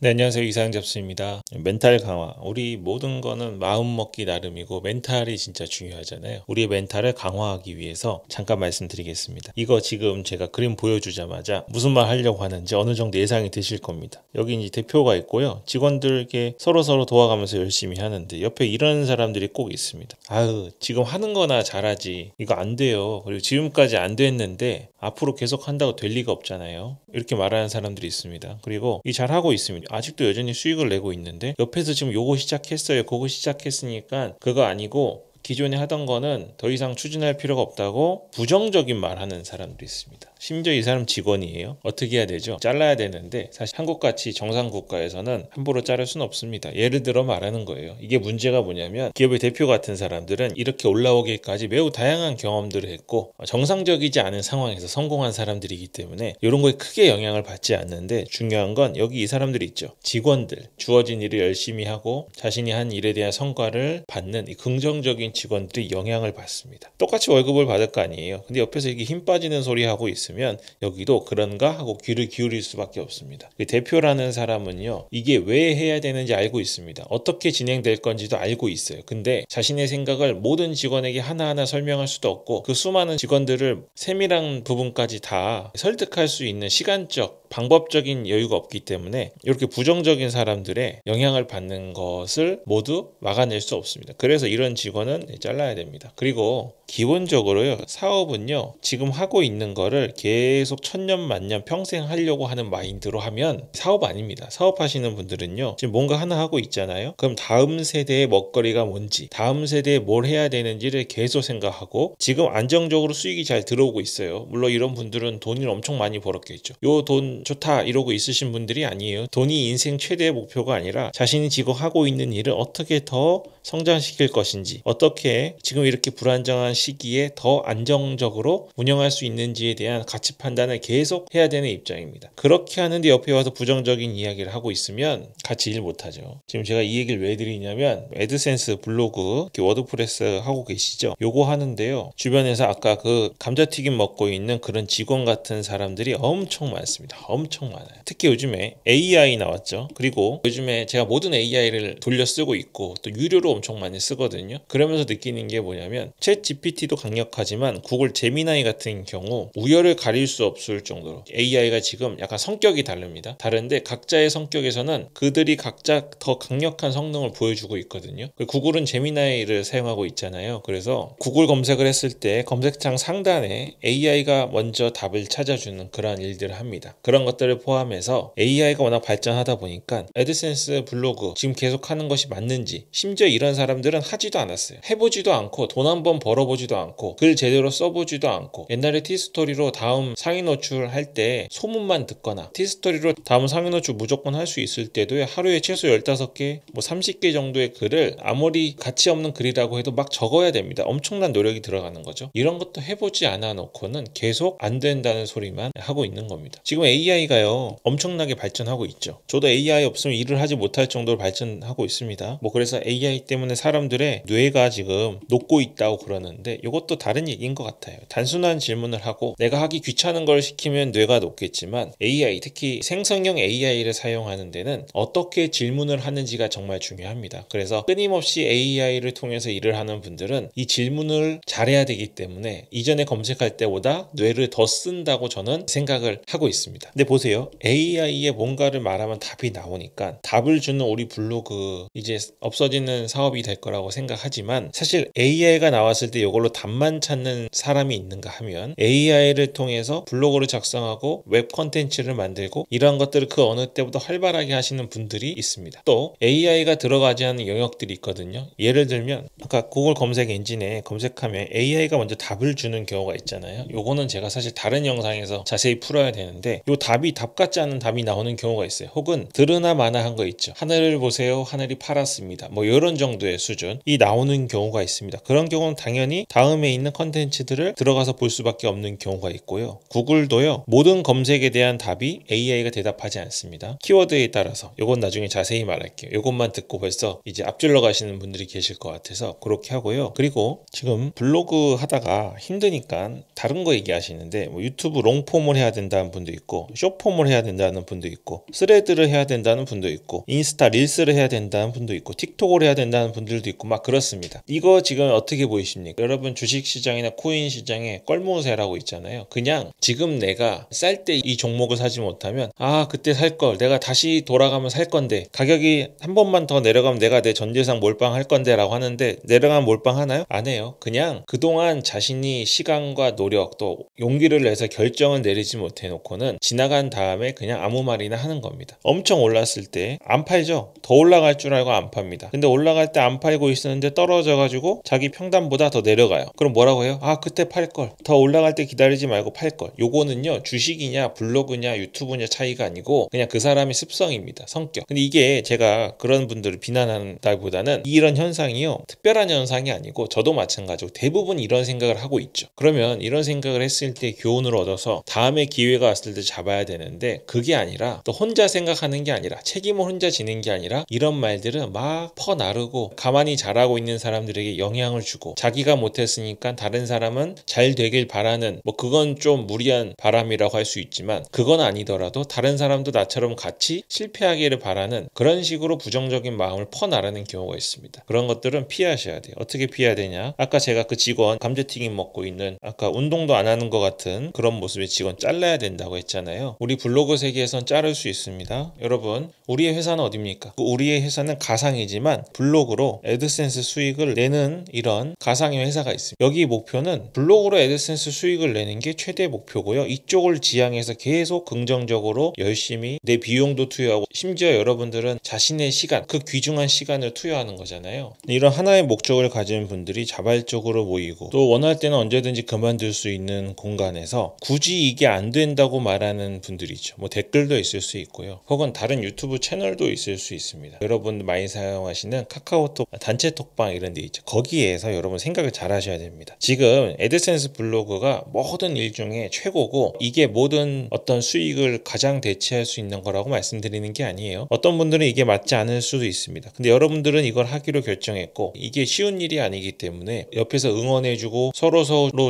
네, 안녕하세요. 이상형 잡스입니다. 멘탈 강화. 우리 모든 거는 마음 먹기 나름이고 멘탈이 진짜 중요하잖아요. 우리의 멘탈을 강화하기 위해서 잠깐 말씀드리겠습니다. 이거 지금 제가 그림 보여주자마자 무슨 말 하려고 하는지 어느 정도 예상이 되실 겁니다. 여기 이제 대표가 있고요. 직원들께 서로 도와가면서 열심히 하는데 옆에 이런 사람들이 꼭 있습니다. 아유, 지금 하는 거나 잘하지. 이거 안 돼요. 그리고 지금까지 안 됐는데 앞으로 계속 한다고 될 리가 없잖아요. 이렇게 말하는 사람들이 있습니다. 그리고 이 잘하고 있습니다. 아직도 여전히 수익을 내고 있는데 옆에서 지금 요거 시작했어요. 그거 시작했으니까 그거 아니고 기존에 하던 거는 더 이상 추진할 필요가 없다고 부정적인 말하는 사람들이 있습니다. 심지어 이 사람 직원이에요. 어떻게 해야 되죠? 잘라야 되는데 사실 한국같이 정상 국가에서는 함부로 자를 수는 없습니다. 예를 들어 말하는 거예요. 이게 문제가 뭐냐면 기업의 대표 같은 사람들은 이렇게 올라오기까지 매우 다양한 경험들을 했고 정상적이지 않은 상황에서 성공한 사람들이기 때문에 이런 거에 크게 영향을 받지 않는데 중요한 건 여기 이 사람들이 있죠. 직원들, 주어진 일을 열심히 하고 자신이 한 일에 대한 성과를 받는 이 긍정적인 직원들이 영향을 받습니다. 똑같이 월급을 받을 거 아니에요. 근데 옆에서 이게 힘 빠지는 소리 하고 있으면 여기도 그런가 하고 귀를 기울일 수밖에 없습니다. 대표라는 사람은요, 이게 왜 해야 되는지 알고 있습니다. 어떻게 진행될 건지도 알고 있어요. 근데 자신의 생각을 모든 직원에게 하나하나 설명할 수도 없고 그 수많은 직원들을 세밀한 부분까지 다 설득할 수 있는 시간적 방법적인 여유가 없기 때문에 이렇게 부정적인 사람들의 영향을 받는 것을 모두 막아낼 수 없습니다. 그래서 이런 직원은 잘라야 됩니다. 그리고 기본적으로요, 사업은요, 지금 하고 있는 거를 계속 천년 만년 평생 하려고 하는 마인드로 하면 사업 아닙니다. 사업하시는 분들은요, 지금 뭔가 하나 하고 있잖아요. 그럼 다음 세대의 먹거리가 뭔지, 다음 세대에 뭘 해야 되는지를 계속 생각하고 지금 안정적으로 수익이 잘 들어오고 있어요. 물론 이런 분들은 돈을 엄청 많이 벌었겠죠. 요 돈 좋다 이러고 있으신 분들이 아니에요. 돈이 인생 최대의 목표가 아니라 자신이 지금 하고 있는 일을 어떻게 더 성장시킬 것인지, 어떻게 지금 이렇게 불안정한 시기에 더 안정적으로 운영할 수 있는지에 대한 가치 판단을 계속 해야 되는 입장입니다. 그렇게 하는데 옆에 와서 부정적인 이야기를 하고 있으면 같이 일 못하죠. 지금 제가 이 얘기를 왜 드리냐면 애드센스 블로그 워드프레스 하고 계시죠? 요거 하는데요. 주변에서 아까 그 감자튀김 먹고 있는 그런 직원 같은 사람들이 엄청 많습니다. 엄청 많아요. 특히 요즘에 AI 나왔죠. 그리고 요즘에 제가 모든 AI를 돌려 쓰고 있고 또 유료로 엄청 많이 쓰거든요. 그러면서 느끼는 게 뭐냐면 챗 GPT도 강력하지만 구글 제미나이 같은 경우 우열을 가릴 수 없을 정도로 AI가 지금 약간 성격이 다릅니다. 다른데 각자의 성격에서는 그들이 각자 더 강력한 성능을 보여주고 있거든요. 구글은 제미나이를 사용하고 있잖아요. 그래서 구글 검색을 했을 때 검색창 상단에 AI가 먼저 답을 찾아주는 그런 일들을 합니다. 그런 것들을 포함해서 AI가 워낙 발전하다 보니까 애드센스 블로그 지금 계속 하는 것이 맞는지, 심지어 이런 사람들은 하지도 않았어요. 해보지도 않고 돈 한번 벌어보지도 않고 글 제대로 써보지도 않고 옛날에 티스토리로 다음 상위 노출할 때 소문만 듣거나 티스토리로 다음 상위 노출 무조건 할 수 있을 때도 하루에 최소 15개, 30개 정도의 글을 아무리 가치 없는 글이라고 해도 막 적어야 됩니다. 엄청난 노력이 들어가는 거죠. 이런 것도 해보지 않아 놓고는 계속 안 된다는 소리만 하고 있는 겁니다. 지금 AI가요 엄청나게 발전하고 있죠. 저도 AI 없으면 일을 하지 못할 정도로 발전하고 있습니다. 그래서 AI 때문에 사람들의 뇌가 지금 녹고 있다고 그러는데 이것도 다른 얘기인 것 같아요. 단순한 질문을 하고 내가 하기 귀찮은 걸 시키면 뇌가 녹겠지만 AI, 특히 생성형 AI를 사용하는 데는 어떻게 질문을 하는지가 정말 중요합니다. 그래서 끊임없이 AI를 통해서 일을 하는 분들은 이 질문을 잘해야 되기 때문에 이전에 검색할 때보다 뇌를 더 쓴다고 저는 생각을 하고 있습니다. 근데 보세요. AI에 뭔가를 말하면 답이 나오니까 답을 주는 우리 블로그 이제 없어지는 사업이 될 거라고 생각하지만 사실 AI가 나왔을 때 이걸로 답만 찾는 사람이 있는가 하면 AI를 통해서 블로그를 작성하고 웹 콘텐츠를 만들고 이런 것들을 그 어느 때보다 활발하게 하시는 분들이 있습니다. 또 AI가 들어가지 않은 영역들이 있거든요. 예를 들면 아까 구글 검색 엔진에 검색하면 AI가 먼저 답을 주는 경우가 있잖아요. 요거는 제가 사실 다른 영상에서 자세히 풀어야 되는데 요 답이 답 같지 않은 답이 나오는 경우가 있어요. 혹은 들으나 마나 한 거 있죠. 하늘을 보세요. 하늘이 파랗습니다. 이런 정도의 수준이 나오는 경우가 있습니다. 그런 경우는 당연히 다음에 있는 컨텐츠들을 들어가서 볼 수밖에 없는 경우가 있고요. 구글도요. 모든 검색에 대한 답이 AI가 대답하지 않습니다. 키워드에 따라서 요건 나중에 자세히 말할게요. 요것만 듣고 벌써 이제 앞질러 가시는 분들이 계실 것 같아서 그렇게 하고요. 그리고 지금 블로그 하다가 힘드니까 다른 거 얘기하시는데 유튜브 롱폼을 해야 된다는 분도 있고 숏폼을 해야 된다는 분도 있고, 스레드를 해야 된다는 분도 있고, 인스타 릴스를 해야 된다는 분도 있고, 틱톡을 해야 된다는 분들도 있고 막 그렇습니다. 이거 지금 어떻게 보이십니까? 여러분 주식시장이나 코인 시장에 껄모세라고 있잖아요. 그냥 지금 내가 쌀 때 이 종목을 사지 못하면 그때 살 걸, 내가 다시 돌아가면 살 건데, 가격이 한 번만 더 내려가면 내가 내 전재산 몰빵할 건데 라고 하는데, 내려가면 몰빵하나요? 안 해요. 그냥 그동안 자신이 시간과 노력 또 용기를 내서 결정을 내리지 못해 놓고는 지나간 다음에 그냥 아무 말이나 하는 겁니다. 엄청 올랐을 때 안 팔죠. 더 올라갈 줄 알고 안 팝니다. 근데 올라갈 때 안 팔고 있었는데 떨어져 가지고 자기 평단보다 더 내려가요. 그럼 뭐라고 해요? 그때 팔 걸. 더 올라갈 때 기다리지 말고 팔 걸. 요거는요, 주식이냐 블로그냐 유튜브냐 차이가 아니고 그냥 그 사람의 습성입니다. 성격. 근데 이게 제가 그런 분들을 비난한다기보다는 이런 현상이요, 특별한 현상이 아니고 저도 마찬가지고 대부분 이런 생각을 하고 있죠. 그러면 이런 생각을 했을 때 교훈을 얻어서 다음에 기회가 왔을 때 잡아야 되는데, 그게 아니라 또 혼자 생각하는 게 아니라 책임을 혼자 지는 게 아니라 이런 말들은 막 퍼나르고 가만히 잘하고 있는 사람들에게 영향을 주고, 자기가 못했으니까 다른 사람은 잘 되길 바라는, 그건 좀 무리한 바람이라고 할 수 있지만 그건 아니더라도 다른 사람도 나처럼 같이 실패하기를 바라는 그런 식으로 부정적인 마음을 퍼나르는 경우가 있습니다. 그런 것들은 피하셔야 돼요. 어떻게 피해야 되냐? 아까 제가 그 직원 감자튀김 먹고 있는, 아까 운동도 안 하는 것 같은 그런 모습의 직원 잘라야 된다고 했잖아요. 우리 블로그 세계에선 자를 수 있습니다. 여러분, 우리의 회사는 어디입니까? 우리의 회사는 가상이지만 블로그로 애드센스 수익을 내는 이런 가상의 회사가 있습니다. 여기 목표는 블로그로 애드센스 수익을 내는 게 최대 목표고요. 이쪽을 지향해서 계속 긍정적으로 열심히 내 비용도 투여하고, 심지어 여러분들은 자신의 시간, 그 귀중한 시간을 투여하는 거잖아요. 이런 하나의 목적을 가진 분들이 자발적으로 모이고, 또 원할 때는 언제든지 그만둘 수 있는 공간에서 굳이 이게 안 된다고 말하는 분들이죠. 댓글도 있을 수 있고요. 혹은 다른 유튜브 채널도 있을 수 있습니다. 여러분 많이 사용하시는 카카오톡 단체 톡방 이런 데 있죠. 거기에서 여러분 생각을 잘 하셔야 됩니다. 지금 애드센스 블로그가 모든 일 중에 최고고, 이게 모든 어떤 수익을 가장 대체할 수 있는 거라고 말씀드리는 게 아니에요. 어떤 분들은 이게 맞지 않을 수도 있습니다. 근데 여러분들은 이걸 하기로 결정했고, 이게 쉬운 일이 아니기 때문에 옆에서 응원해주고 서로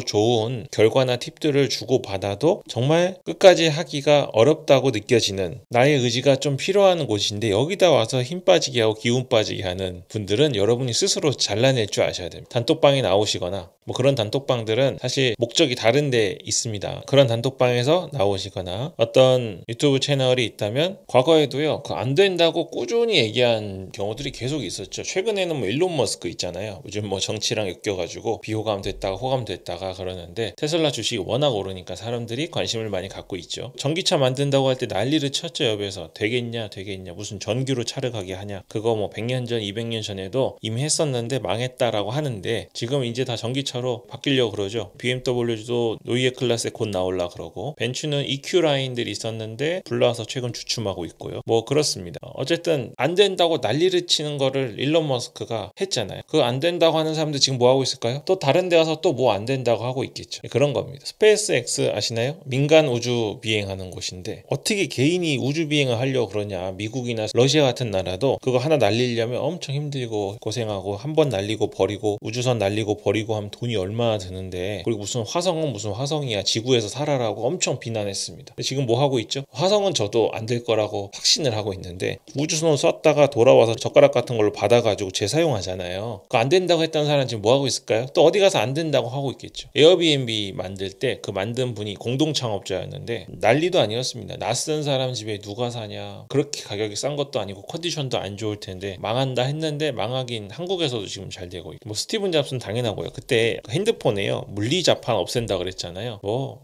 좋은 결과나 팁들을 주고받아도 정말 끝까지 하기가 어렵다고 느껴지는, 나의 의지가 좀 필요한 곳인데 여기다 와서 힘 빠지게 하고 기운 빠지게 하는 분들은 여러분이 스스로 잘라낼 줄 아셔야 됩니다. 단톡방에 나오시거나, 그런 단톡방들은 사실 목적이 다른 데 있습니다. 그런 단톡방에서 나오시거나, 어떤 유튜브 채널이 있다면 과거에도요, 안 된다고 꾸준히 얘기한 경우들이 계속 있었죠. 최근에는 일론 머스크 있잖아요. 요즘 정치랑 엮여가지고 비호감 됐다가 호감 됐다가 그러는데, 테슬라 주식이 워낙 오르니까 사람들이 관심을 많이 갖고 있죠. 전기차 만든다고 할 때 난리를 쳤죠. 옆에서 되겠냐 무슨 전기로 차를 가게 하냐, 그거 100년 전 200년 전에도 이미 했었는데 망했다라고 하는데, 지금 이제 다 전기차로 바뀌려고 그러죠. BMW도 노이에 클래스에 곧 나올라 그러고, 벤츠는 EQ 라인들이 있었는데 불러와서 최근 주춤하고 있고요. 그렇습니다. 어쨌든 안 된다고 난리를 치는 거를 일론 머스크가 했잖아요. 그 안 된다고 하는 사람들 지금 뭐 하고 있을까요? 또 다른 데 가서 또 뭐 안 된다고 하고 있겠죠. 그런 겁니다. 스페이스 X 아시나요? 민간 우주 비행하는 곳인데, 어떻게 개인이 우주 비행을 하려고 그러냐. 미국이나 러시아 같은 나라도 그거 하나 날리려면 엄청 힘들고 고생하고, 한 번 날리고 버리고, 우주선 날리고 버리고 하면 돈이 얼마나 드는데, 그리고 무슨 화성은 무슨 화성이야, 지구에서 살아라고 엄청 비난했습니다. 지금 뭐 하고 있죠? 화성은 저도 안 될 거라고 확신을 하고 있는데, 우주선을 쐈다가 돌아와서 젓가락 같은 걸로 받아가지고 재사용하잖아요. 그거 안 된다고 했던 사람 지금 뭐 하고 있을까요? 또 어디 가서 안 된다고 하고 있겠죠. 에어비앤비 만들 때 그 만든 분이 공동 창업자였는데 난리도 아니었습니다. 낯선 사람 집에 누가 사냐, 그렇게 가격이 싼 것도 아니고 컨디션도 안 좋을 텐데 망한다 했는데, 망하긴 한국에서도 지금 잘 되고 있고, 스티븐 잡스는 당연하고요. 그때 핸드폰에요, 물리자판 없앤다 그랬잖아요.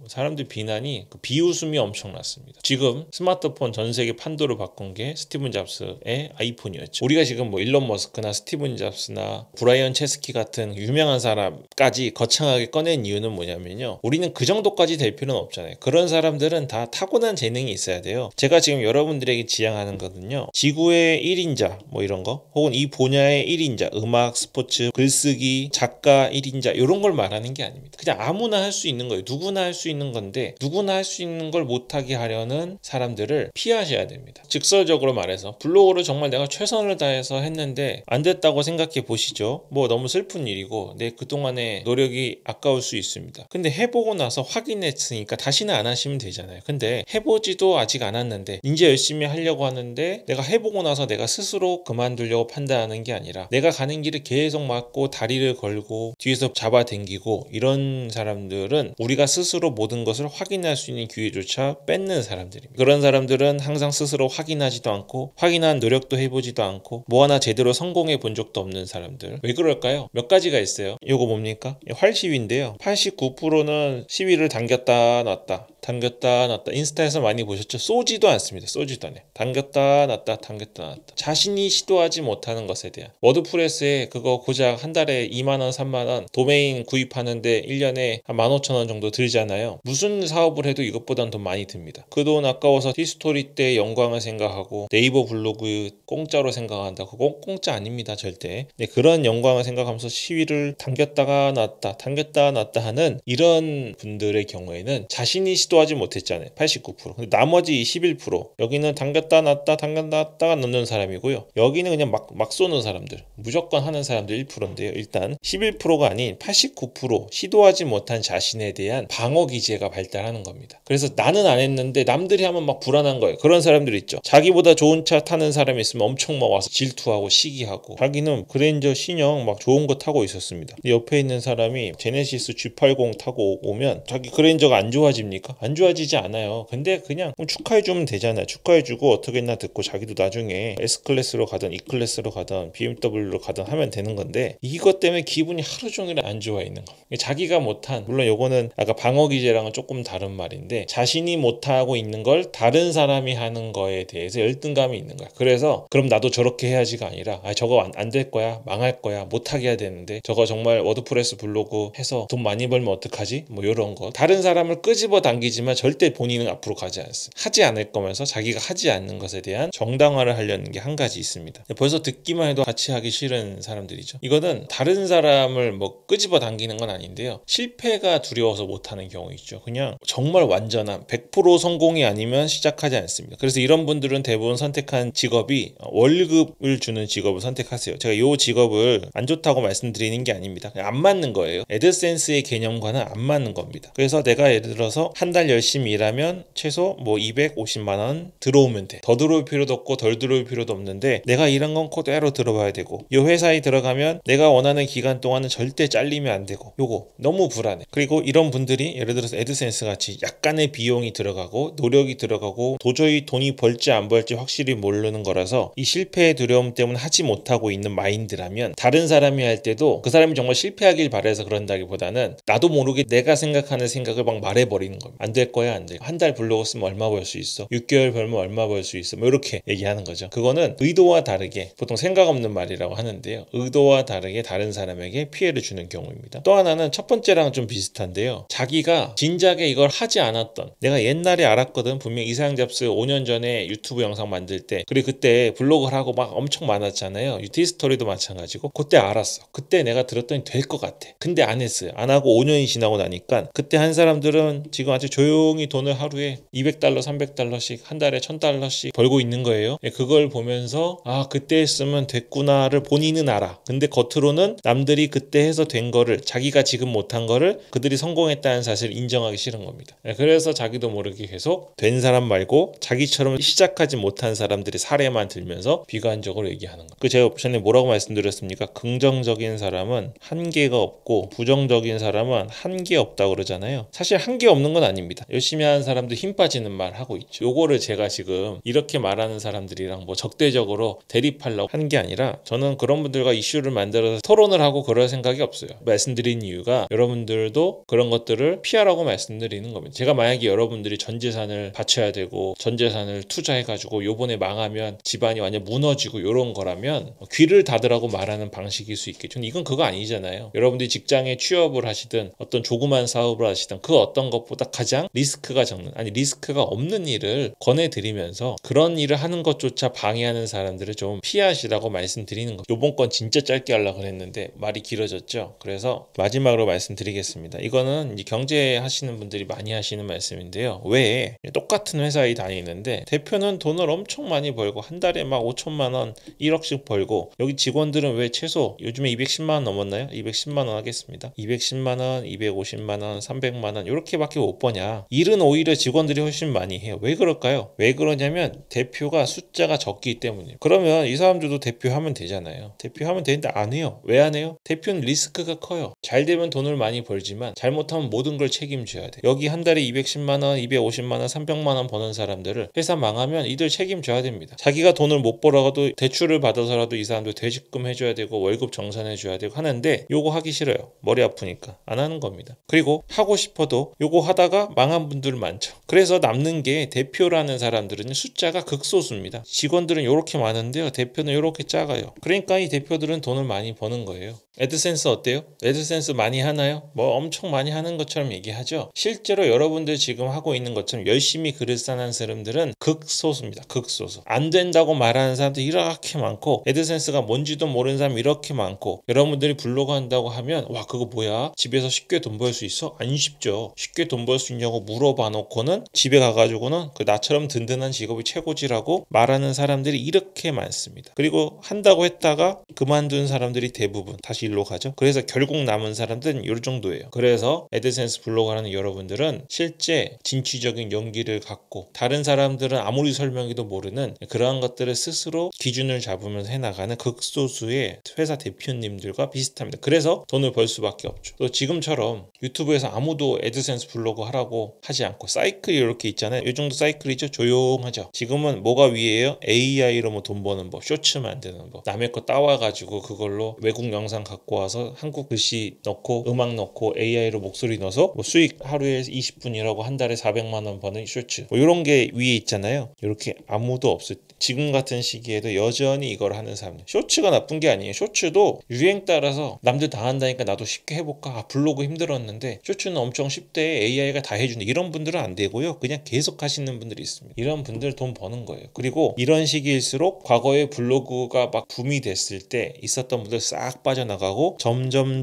사람들 비난이, 비웃음이 엄청났습니다. 지금 스마트폰 전 세계 판도를 바꾼 게 스티븐 잡스의 아이폰이었죠. 우리가 지금 일론 머스크나 스티븐 잡스나 브라이언 체스키 같은 유명한 사람까지 거창하게 꺼낸 이유는 뭐냐면요, 우리는 그 정도까지 될 필요는 없잖아요. 그런 사람들은 다 타고난 재능이 있어야 돼요. 제가 지금 여러분들에게 지향하는 거는요, 지구의 1인자 이런 거, 혹은 이 분야의 1인자, 음악, 스포츠, 글쓰기, 작가 1인자 이런 걸 말하는 게 아닙니다. 그냥 아무나 할 수 있는 거예요. 누구나 할 수 있는 건데, 누구나 할 수 있는 걸 못하게 하려는 사람들을 피하셔야 됩니다. 직설적으로 말해서 블로그를 정말 내가 최선을 다해서 했는데 안 됐다고 생각해 보시죠. 너무 슬픈 일이고 내 그동안의 노력이 아까울 수 있습니다. 근데 해보고 나서 확인했으니까 다시는 안 하시면 되잖아요. 근데 해보지도 아직 않았는데 이제 열심히 하려고 하는데 내가 해보고 나서 내가 스스로 그만두려고 판단하는 게 아니라 내가 가는 길을 계속 막고 다리를 걸고 뒤에서 잡아당기고 이런 사람들은 우리가 스스로 모든 것을 확인할 수 있는 기회조차 뺏는 사람들입니다. 그런 사람들은 항상 스스로 확인하지도 않고 확인한 노력도 해보지도 않고 뭐 하나 제대로 성공해 본 적도 없는 사람들. 왜 그럴까요? 몇 가지가 있어요. 이거 뭡니까? 활시위인데요. 89%는 시위를 당겼다 놨다 당겼다 놨다. 인스타에서 많이 보셨죠? 쏘지도 않습니다. 쏘지도 않아요. 당겼다 놨다 당겼다 놨다. 자신이 시도하지 못하는 것에 대한 워드프레스에 그거 고작 한 달에 2만원 3만원 도메인 구입하는데 1년에 한 15,000원 정도 들잖아요. 무슨 사업을 해도 이것보단 더 많이 듭니다. 그 돈 아까워서 히스토리 때 영광을 생각하고 네이버 블로그 공짜로 생각한다. 그거 공짜 아닙니다. 절대. 네, 그런 영광을 생각하면서 시위를 당겼다가 놨다 당겼다 놨다 하는 이런 분들의 경우에는 자신이 시도하지 못했잖아요. 89%. 근데 나머지 11% 여기는 당겼다 놨다 당겼다 놨다가 넣는 사람이고요. 여기는 그냥 막 쏘는 사람들. 무조건 하는 사람들 1%인데요. 일단 11%가 아닌 89% 시도하지 못한 자신에 대한 방어 기제가 발달하는 겁니다. 그래서 나는 안 했는데 남들이 하면 막 불안한 거예요. 그런 사람들 있죠. 자기보다 좋은 차 타는 사람이 있으면 엄청 막 와서 질투하고 시기하고 자기는 그랜저 신형 막 좋은 거 타고 있었습니다. 옆에 있는 사람이 제네시스 G80 타고 오면 자기 그랜저가 안 좋아집니까? 안 좋아지지 않아요. 근데 그냥 축하해주면 되잖아요. 축하해주고 어떻게 했나 듣고 자기도 나중에 S클래스로 가든 E클래스로 가든 BMW로 가든 하면 되는 건데 이것 때문에 기분이 하루 종일 안 좋아 있는 거. 자기가 못한 물론 요거는 아까 방어 기제랑은 조금 다른 말인데 자신이 못하고 있는 걸 다른 사람이 하는 거에 대해서 열등감이 있는 거야. 그래서 그럼 나도 저렇게 해야지가 아니라 저거 안 될 거야 망할 거야 못하게 해야 되는데 저거 정말 워드프레스 블로그 해서 돈 많이 벌면 어떡하지? 뭐 이런 거 다른 사람을 끄집어 당기지만 절대 본인은 앞으로 가지 않습니다. 하지 않을 거면서 자기가 하지 않는 것에 대한 정당화를 하려는 게 한 가지 있습니다. 벌써 듣기만 해도 같이 하기 싫은 사람들이죠. 이거는 다른 사람을 뭐 끄집어 당기는 건 아닌데요. 실패가 두려워서 못하는 경우 있죠. 그냥 정말 완전한 100% 성공이 아니면 시작하지 않습니다. 그래서 이런 분들은 대부분 선택한 직업이 월급을 주는 직업을 선택하세요. 제가 이 직업을 안 좋다고 말씀드리는 게 아닙니다. 그냥 안 맞는 거예요. 애드센스의 개념과는 안 맞는 겁니다. 그래서 내가 예를 들어서 한 달 열심히 일하면 최소 뭐 250만 원 들어오면 돼. 더 들어올 필요도 없고 덜 들어올 필요도 없는데 내가 일한 건 그대로 들어봐야 되고 이 회사에 들어가면 내가 원하는 기간 동안은 절대 잘리면 안 되고 요거 너무 불안해. 그리고 이런 분들이 예를 들어서 애드센스 같이 약간의 비용이 들어가고 노력이 들어가고 도저히 돈이 벌지 안 벌지 확실히 모르는 거라서 이 실패의 두려움 때문에 하지 못하고 있는 마인드라면 다른 사람이 할 때도 그 사람이 정말 실패하길 바라서 그런다기보다는 나도 모르게 내가 생각하는 생각을 막 말해버리는 겁니다. 안 될 거야 안 돼. 한 달 블로그 쓰면 얼마 벌 수 있어? 6개월 벌면 얼마 벌 수 있어? 뭐 이렇게 얘기하는 거죠. 그거는 의도와 다르게 보통 생각 없는 말이라고 하는데요. 의도와 다르게 다른 사람에게 피해를 주는 경우입니다. 또 하나는 첫 번째랑 좀 비슷한데요. 자기가 진작에 이걸 하지 않았던 내가 옛날에 알았거든. 분명 이상 잡스 5년 전에 유튜브 영상 만들 때 그리고 그때 블로그를 하고 막 엄청 많았잖아요. 유티스토리도 마찬가지고 그때 알았어. 그때 내가 들었더니 될 것 같아. 근데 안 했어요. 안 하고 5년이 지나고 나니까 그때 한 사람들은 지금 아주 조용히 돈을 하루에 $200, $300씩 한 달에 $1,000씩 벌고 있는 거예요. 그걸 보면서 그때 했으면 됐구나를 본인은 알아. 근데 겉으로는 남들이 그때 해서 된 거를 자기가 지금 못한 거를 그들이 성공했다는 사실을 인정하기 싫은 겁니다. 그래서 자기도 모르게 계속 된 사람 말고 자기처럼 시작하지 못한 사람들의 사례만 들면서 비관적으로 얘기하는 거. 제가 전에 뭐라고 말씀드렸습니까? 긍정적인 사람은 한계가 없고 부정적인 사람은 한계 없다고 그러잖아요. 사실 한계 없는 건 아닙니다. 열심히 하는 사람도 힘 빠지는 말 하고 있죠. 요거를 제가 지금 이렇게 말하는 사람들이랑 뭐 적대적으로 대립하려고 하는 게 아니라 저는 그런 분들과 이슈를 만들어서 토론을 하고 그럴 생각이 없어요. 말씀드린 이유가 여러분들도 그런 것들을 피하라고 말씀드리는 겁니다. 제가 만약에 여러분들이 전 재산을 바쳐야 되고 전 재산을 투자해가지고 요번에 망하면 집안이 완전 무너지고 요런 거라면 귀를 닫으라고 말하는 방식일 수 있겠죠. 이건 그거 아니잖아요. 여러분들이 직장에 취업을 하시든 어떤 조그만 사업을 하시든 그 어떤 것보다 가장 리스크가 적는 리스크가 없는 일을 권해드리면서 그런 일을 하는 것조차 방해하는 사람들을 좀 피하시라고 말씀드리는 거. 요번 건 진짜 짧게 하려고 했는데 말이 길어졌죠. 그래서 마지막으로 말씀드리겠습니다. 이거는 이제 경제 하시는 분들이 많이 하시는 말씀인데요. 왜 똑같은 회사에 다니는데 대표는 돈을 엄청 많이 벌고 한 달에 막 5천만 원 1억씩 벌고 여기 직원들은 왜 최소 요즘에 210만 원 넘었나요? 210만 원 하겠습니다. 210만 원 250만 원 300만 원 이렇게밖에 못 버냐. 거냐? 일은 오히려 직원들이 훨씬 많이 해요. 왜 그럴까요? 왜 그러냐면 대표가 숫자가 적기 때문이에요. 그러면 이 사람들도 대표하면 되잖아요. 대표하면 되는데 안 해요. 왜 안 해요? 대표는 리스크가 커요. 잘 되면 돈을 많이 벌지만 잘못하면 모든 걸 책임져야 돼. 여기 한 달에 210만 원, 250만 원, 300만 원 버는 사람들을 회사 망하면 이들 책임져야 됩니다. 자기가 돈을 못 벌어가도 대출을 받아서라도 이 사람들 퇴직금 해줘야 되고 월급 정산해줘야 되고 하는데 요거 하기 싫어요. 머리 아프니까 안 하는 겁니다. 그리고 하고 싶어도 요거 하다가 망한 분들 많죠. 그래서 남는 게 대표라는 사람들은 숫자가 극소수입니다. 직원들은 요렇게 많은데요. 대표는 요렇게 작아요. 그러니까 이 대표들은 돈을 많이 버는 거예요. 애드센스 어때요? 애드센스 많이 하나요? 뭐 엄청 많이 하는 것처럼 얘기하죠. 실제로 여러분들 지금 하고 있는 것처럼 열심히 글을 써는 사람들은 극소수입니다. 극소수. 안 된다고 말하는 사람들 이렇게 많고 애드센스가 뭔지도 모르는 사람 이렇게 많고 여러분들이 블로그 한다고 하면 와 그거 뭐야? 집에서 쉽게 돈 벌 수 있어? 안 쉽죠. 쉽게 돈 벌 수 있냐고 물어봐 놓고는 집에 가가지고는 그 나처럼 든든한 직업이 최고지라고 말하는 사람들이 이렇게 많습니다. 그리고 한다고 했다가 그만둔 사람들이 대부분 다시 일로 가죠. 그래서 결국 남은 사람들은 이 정도예요. 그래서 애드센스 블로그 하는 여러분들은 실제 진취적인 용기를 갖고 다른 사람들은 아무리 설명해도 모르는 그러한 것들을 스스로 기준을 잡으면서 해나가는 극소수의 회사 대표님들과 비슷합니다. 그래서 돈을 벌 수밖에 없죠. 또 지금처럼 유튜브에서 아무도 애드센스 블로그 하라고 하지 않고 사이클이 이렇게 있잖아요. 이 정도 사이클이죠. 조용하죠. 지금은 뭐가 위에요? AI로 뭐 돈 버는 법, 쇼츠 만드는 법, 남의 거 따와가지고 그걸로 외국 영상 갖고 와서 한국 글씨 넣고 음악 넣고 AI로 목소리 넣어서 뭐 수익 하루에 20분이라고 한 달에 400만 원 버는 쇼츠 뭐 이런 게 위에 있잖아요. 이렇게 아무도 없을 때 지금 같은 시기에도 여전히 이걸 하는 사람들. 쇼츠가 나쁜 게 아니에요. 쇼츠도 유행 따라서 남들 다 한다니까 나도 쉽게 해볼까. 아, 블로그 힘들었는데 쇼츠는 엄청 쉽대. AI가 다 해주네. 이런 분들은 안 되고요. 그냥 계속 하시는 분들이 있습니다. 이런 분들 돈 버는 거예요. 그리고 이런 시기일수록 과거에 블로그가 막 붐이 됐을 때 있었던 분들 싹 빠져나가고 점점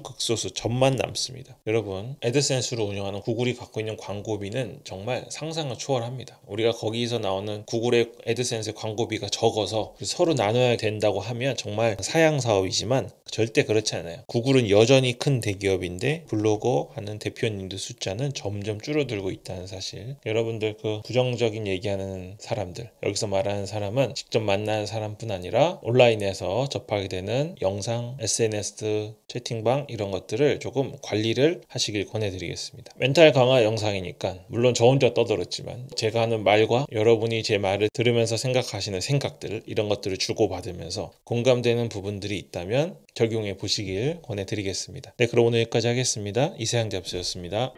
극소수 점만 남습니다. 여러분 애드센스로 운영하는 구글이 갖고 있는 광고비는 정말 상상을 초월합니다. 우리가 거기서 나오는 구글의 애드센스 광고비가 적어서 서로 나눠야 된다고 하면 정말 사양 사업이지만 절대 그렇지 않아요. 구글은 여전히 큰 대기업인데 블로거 하는 대표님들 숫자는 점점 줄어들고 있다는 사실. 여러분들 그 부정적인 얘기하는 사람들, 여기서 말하는 사람은 직접 만나는 사람뿐 아니라 온라인에서 접하게 되는 영상, SNS, 채팅방 이런 것들을 조금 관리를 하시길 권해드리겠습니다. 멘탈 강화 영상이니까 물론 저 혼자 떠들었지만 제가 하는 말과 여러분이 제 말을 들으면서 생각하시는 생각들 이런 것들을 주고받으면서 공감되는 부분들이 있다면 적용해 보시길 권해드리겠습니다. 네, 그럼 오늘 여기까지 하겠습니다. 이세양 잡스였습니다.